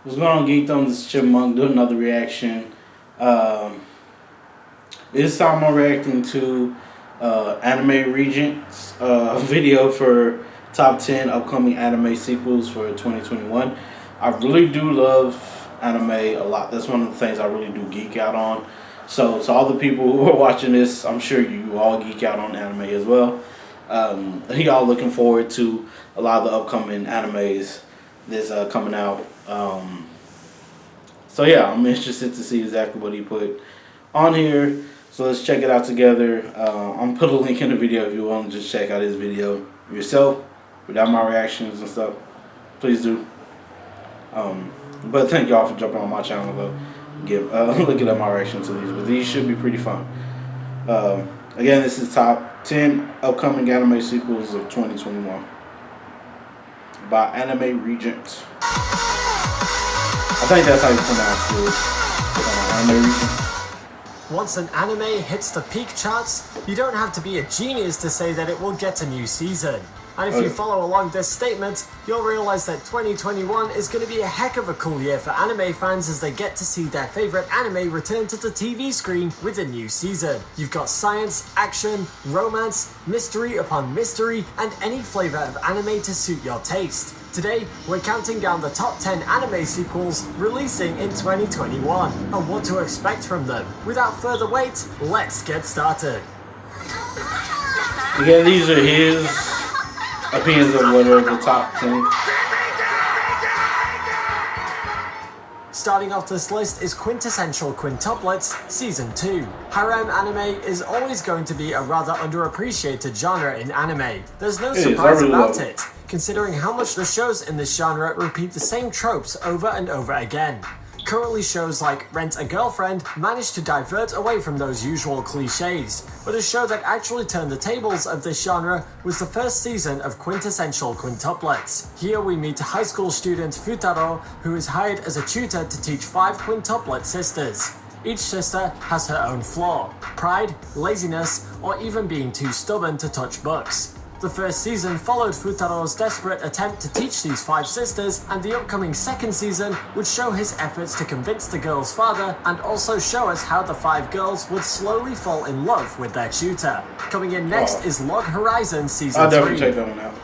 What's going on, Geekdom? This is Chipmunk doing another reaction. Um, this time I'm reacting to AnimeRegent's video for top 10 upcoming anime sequels for 2021. I really do love anime a lot. That's one of the things I really do geek out on. So, to all the people who are watching this, I'm sure you all geek out on anime as well. Y'all looking forward to a lot of the upcoming animes that's coming out. So yeah, I'm interested to see exactly what he put on here. So let's check it out together. I'm put a link in the video if you want to just check out his video yourself without my reactions and stuff. Please do. But thank y'all for jumping on my channel though. Looking at my reaction to these, but these should be pretty fun. Again, this is top 10 upcoming anime sequels of 2021 by AnimeRegent. I think that's how you pronounce this. AnimeRegent. Once an anime hits the peak charts, you don't have to be a genius to say that it will get a new season. And if you follow along this statement, you'll realize that 2021 is going to be a heck of a cool year for anime fans as they get to see their favorite anime return to the TV screen with a new season. You've got science, action, romance, mystery upon mystery, and any flavor of anime to suit your taste. Today, we're counting down the top 10 anime sequels releasing in 2021 and what to expect from them. Without further wait, let's get started. Again, these are his opinions of what are the top 10. Starting off this list is Quintessential Quintuplets Season 2. Harem anime is always going to be a rather underappreciated genre in anime. There's no surprise about it, considering how much the shows in this genre repeat the same tropes over and over again. Currently, shows like Rent a Girlfriend managed to divert away from those usual cliches, but a show that actually turned the tables of this genre was the first season of Quintessential Quintuplets. Here we meet high school student Futaro, who is hired as a tutor to teach 5 quintuplet sisters. Each sister has her own flaw: pride, laziness, or even being too stubborn to touch books. The first season followed Futaro's desperate attempt to teach these 5 sisters, and the upcoming second season would show his efforts to convince the girls' father and also show us how the 5 girls would slowly fall in love with their tutor. Coming in next is Log Horizon Season 3. I'll definitely check that one out.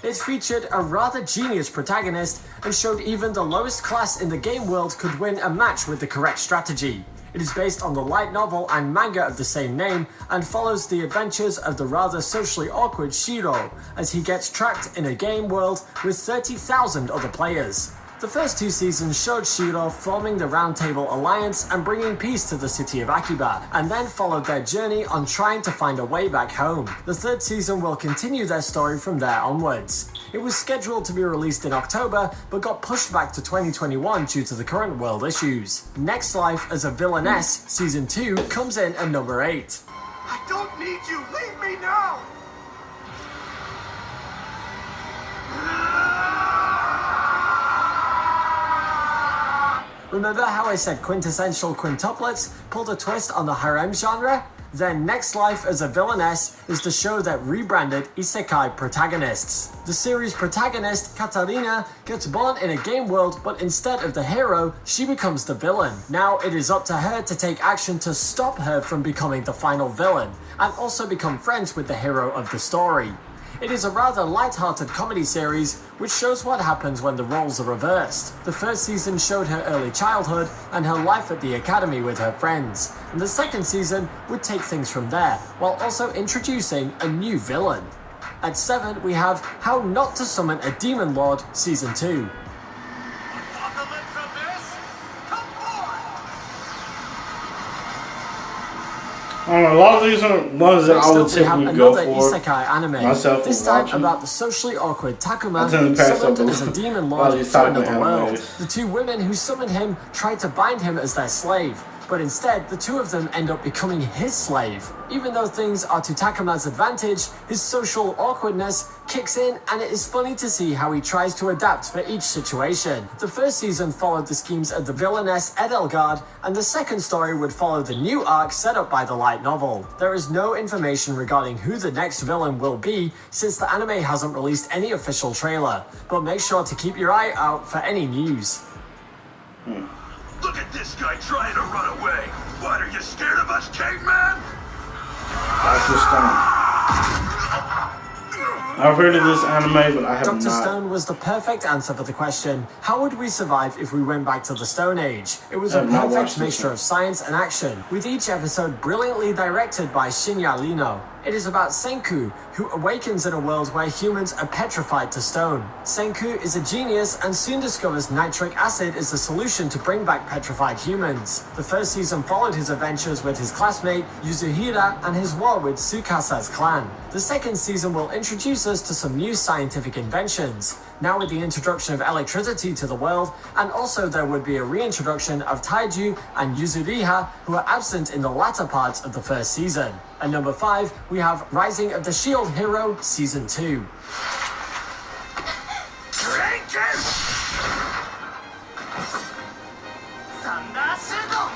It featured a rather genius protagonist and showed even the lowest class in the game world could win a match with the correct strategy. It is based on the light novel and manga of the same name and follows the adventures of the rather socially awkward Shiro as he gets trapped in a game world with 30,000 other players. The first 2 seasons showed Shiro forming the Round Table Alliance and bringing peace to the city of Akiba, and then followed their journey on trying to find a way back home. The third season will continue their story from there onwards. It was scheduled to be released in October, but got pushed back to 2021 due to the current world issues. Next Life as a Villainess Season 2 comes in at number 8. I don't need you! Leave me now! Remember how I said Quintessential Quintuplets pulled a twist on the harem genre? Then Next Life as a Villainess is the show that rebranded isekai protagonists. The series protagonist, Katarina, gets born in a game world, but instead of the hero, she becomes the villain. Now it is up to her to take action to stop her from becoming the final villain, and also become friends with the hero of the story. It is a rather light-hearted comedy series which shows what happens when the roles are reversed. The first season showed her early childhood and her life at the academy with her friends, and the second season would take things from there, while also introducing a new villain. At 7 we have How Not to Summon a Demon Lord Season 2. Apocalypse Abyss? Come forth! A lot of these are ones that I would typically go for isekai anime, myself. this time about the socially awkward Takuma summoned as a demon lord to another world. The 2 women who summon him try to bind him as their slave, but instead the two of them end up becoming his slave. Even though things are to Takuma's advantage, his social awkwardness kicks in, and it is funny to see how he tries to adapt for each situation. The first season followed the schemes of the villainess Edelgard, and the second story would follow the new arc set up by the light novel. There is no information regarding who the next villain will be, since the anime hasn't released any official trailer, but make sure to keep your eye out for any news. Look at this guy trying to run away. What, are you scared of us, caveman? Dr. Stone. I've heard of this anime, but I have Dr. not. Stone was the perfect answer for the question, how would we survive if we went back to the Stone Age? It was I a have not perfect watched this mixture one. of science and action, with each episode brilliantly directed by Shinya Lino. It is about Senku, who awakens in a world where humans are petrified to stone. Senku is a genius and soon discovers nitric acid is the solution to bring back petrified humans. The first season followed his adventures with his classmate Yuzuhira and his war with Tsukasa's clan. The second season will introduce us to some new scientific inventions, now with the introduction of electricity to the world, and also there would be a reintroduction of Taiju and Yuzuriha, who are absent in the latter parts of the first season. At number 5, we have Rising of the Shield Hero Season 2. Crank it! Thunder Sizzle!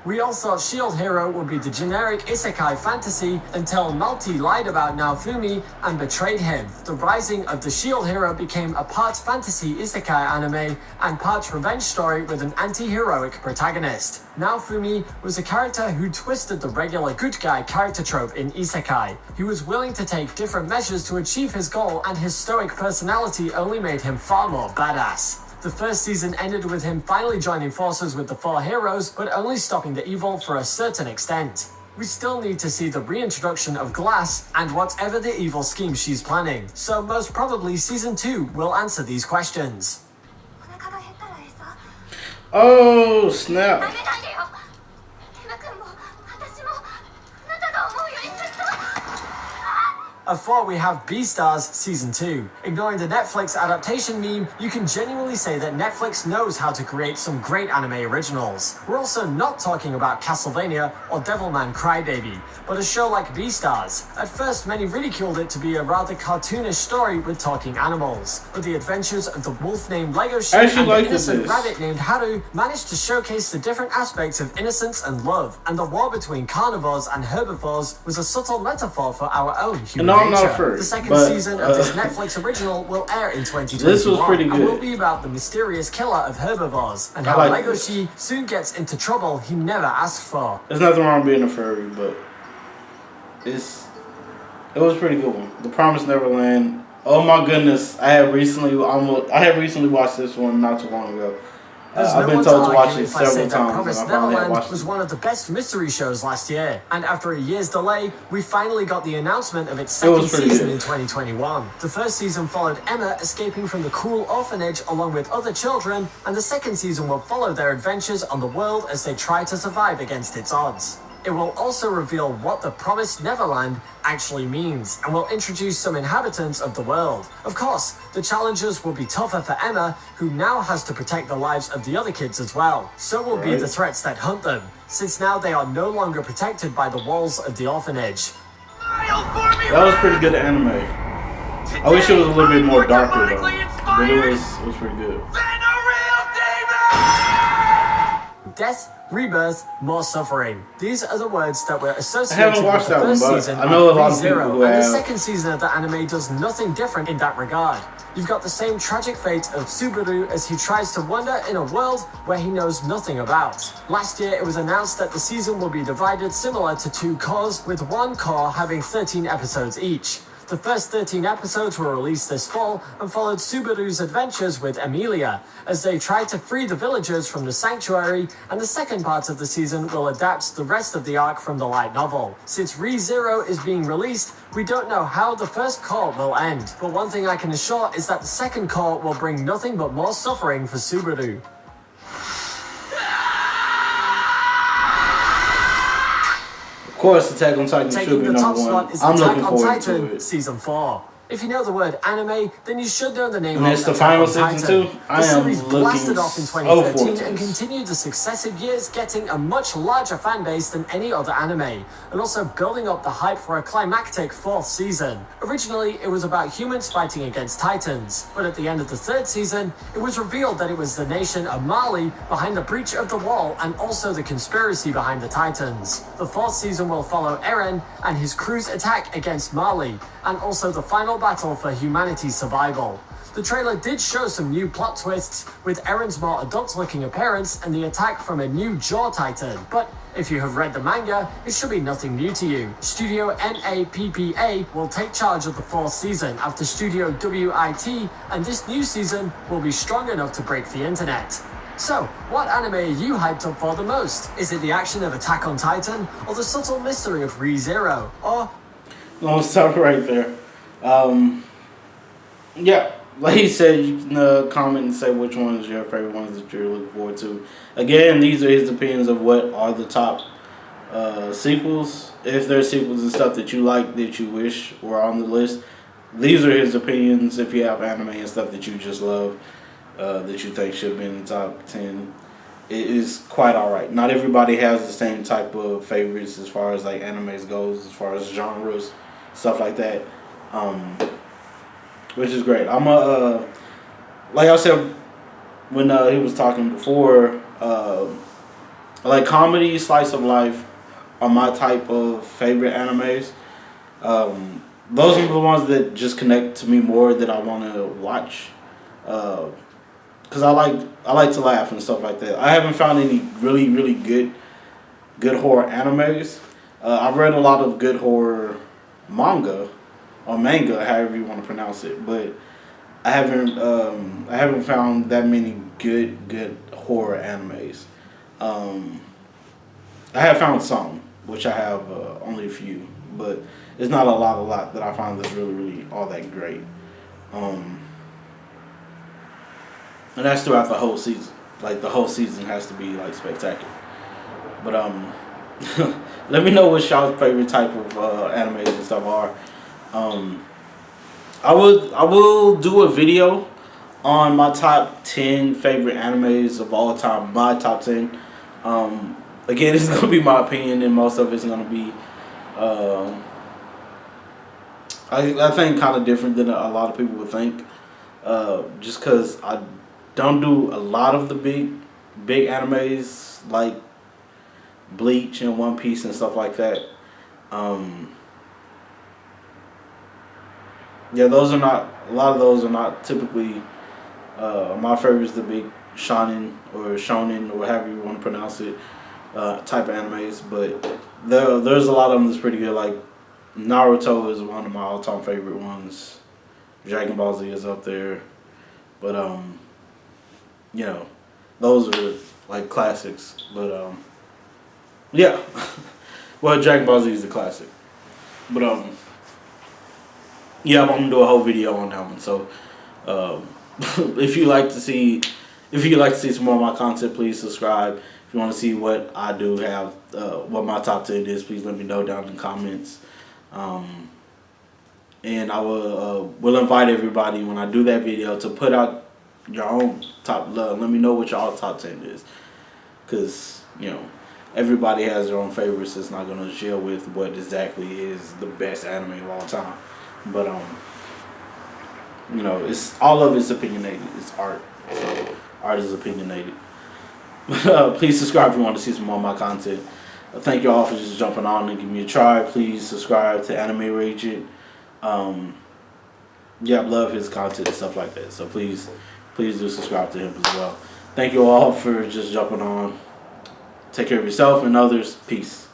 We all thought Shield Hero would be the generic isekai fantasy until Malti lied about Naofumi and betrayed him. The Rising of the Shield Hero became a part fantasy isekai anime and part revenge story with an anti-heroic protagonist. Naofumi was a character who twisted the regular good guy character trope in isekai. He was willing to take different measures to achieve his goal, and his stoic personality only made him far more badass. The first season ended with him finally joining forces with the 4 heroes, but only stopping the evil for a certain extent. We still need to see the reintroduction of Glass and whatever the evil scheme she's planning, so most probably season 2 will answer these questions. Oh, snap. At 4 we have Beastars Season 2. Ignoring the Netflix adaptation meme, you can genuinely say that Netflix knows how to create some great anime originals. We're also not talking about Castlevania or Devilman Crybaby, but a show like Beastars. At first, many ridiculed it to be a rather cartoonish story with talking animals, but the adventures of the wolf named Legoshi and the innocent rabbit named Haru managed to showcase the different aspects of innocence and love, and the war between carnivores and herbivores was a subtle metaphor for our own human I'm not nature. afraid, The second but, season of this Netflix original will air in 2021. This was pretty good. And will be about the mysterious killer of herbivores and how like Legoshi soon gets into trouble he never asked for. There's nothing wrong with being a furry, but it was a pretty good one. The Promised Neverland. Oh my goodness! I have recently watched this one not too long ago. I've been told to watch it several times. Promised Neverland was one of the best mystery shows last year, and after a year's delay, we finally got the announcement of its second season in 2021. The first season followed Emma escaping from the cruel orphanage along with other children, and the second season will follow their adventures on the world as they try to survive against its odds. It will also reveal what the Promised Neverland actually means, and will introduce some inhabitants of the world. Of course, the challenges will be tougher for Emma, who now has to protect the lives of the other kids as well. So will be the threats that hunt them, since now they are no longer protected by the walls of the orphanage. That was pretty good anime. I wish it was a little bit more darker though, but it was pretty good. Death, rebirth, more suffering. These are the words that were associated with the first season I know a lot of ReZero, people who and the have. second season of the anime does nothing different in that regard. You've got the same tragic fate of Subaru as he tries to wander in a world where he knows nothing about. Last year it was announced that the season will be divided similar to 2 cores, with 1 core having 13 episodes each. The first 13 episodes were released this fall and followed Subaru's adventures with Emilia as they tried to free the villagers from the sanctuary, and the second part of the season will adapt the rest of the arc from the light novel. Since ReZero is being released, we don't know how the first core will end, but one thing I can assure is that the second core will bring nothing but more suffering for Subaru. Of course, Attack on Titan should Taking be the top number 1. spot is I'm Attack looking on forward Titan to it. Season 4. If you know the word anime, then you should know the name And of it's the Attack final on season Titan. too. I The am series looking blasted off in so forward 2013 to and this. continued the successive years, getting a much larger fan base than any other anime, and also building up the hype for a climactic 4th season. Originally, it was about humans fighting against Titans, but at the end of the 3rd season, it was revealed that it was the nation of Mali behind the breach of the wall and also the conspiracy behind the Titans. The 4th season will follow Eren and his crew's attack against Mali, and also the final battle for humanity's survival. The trailer did show some new plot twists, with Eren's more adult-looking appearance and the attack from a new Jaw Titan, but if you have read the manga, it should be nothing new to you. Studio NAPPA will take charge of the 4th season after Studio WIT, and this new season will be strong enough to break the internet. So, what anime are you hyped up for the most? Is it the action of Attack on Titan, or the subtle mystery of ReZero, or... I'll stop right there. Yeah, like he said, you can comment and say which one is your favorite ones that you're looking forward to. Again, these are his opinions of what are the top sequels. If there's sequels and stuff that you like that you wish were on the list, these are his opinions. If you have anime and stuff that you just love, that you think should be in the top 10, it is quite alright. Not everybody has the same type of favorites as far as like animes goes, as far as genres, stuff like that. Which is great. I'm like I said when he was talking before, like comedy, slice of life are my type of favorite animes. Those are the ones that just connect to me more, that I want to watch. Cause I like to laugh and stuff like that. I haven't found any really good horror animes. I've read a lot of good horror manga, or manga, however you want to pronounce it, but I haven't found that many good horror animes. I have found some, which I have only a few, but it's not a lot that I find that's really all that great. And that's throughout the whole season. Like the whole season has to be like spectacular. But let me know what y'all's favorite type of animes and stuff are. I will do a video on my top 10 favorite animes of all time. My top 10. Again, it's gonna be my opinion, and most of it's gonna be I think kind of different than a lot of people would think. Just because I don't do a lot of the big animes like Bleach and One Piece and stuff like that. Yeah, a lot of those are not typically my favorites. The big shonen or however you want to pronounce it, type of animes. But there's a lot of them that's pretty good. Like Naruto is one of my all-time favorite ones. Dragon Ball Z is up there, but you know, those are like classics. But yeah, well, Dragon Ball Z is a classic. But yeah, I'm gonna do a whole video on that one. So if you like to see some more of my content, please subscribe. If you want to see what I do have, what my top 10 is, please let me know down in the comments. And I will invite everybody when I do that video to put out your own top love. Let me know what y'all top 10 is, because you know everybody has their own favorites. It's not gonna share with what exactly is the best anime of all time, but you know, it's all of it's opinionated. It's art, so art is opinionated. Please subscribe if you want to see some more of my content. Thank you all for just jumping on and giving me a try. Please subscribe to AnimeRegent. Yeah, I love his content and stuff like that. So please do subscribe to him as well. Thank you all for just jumping on. Take care of yourself and others. Peace.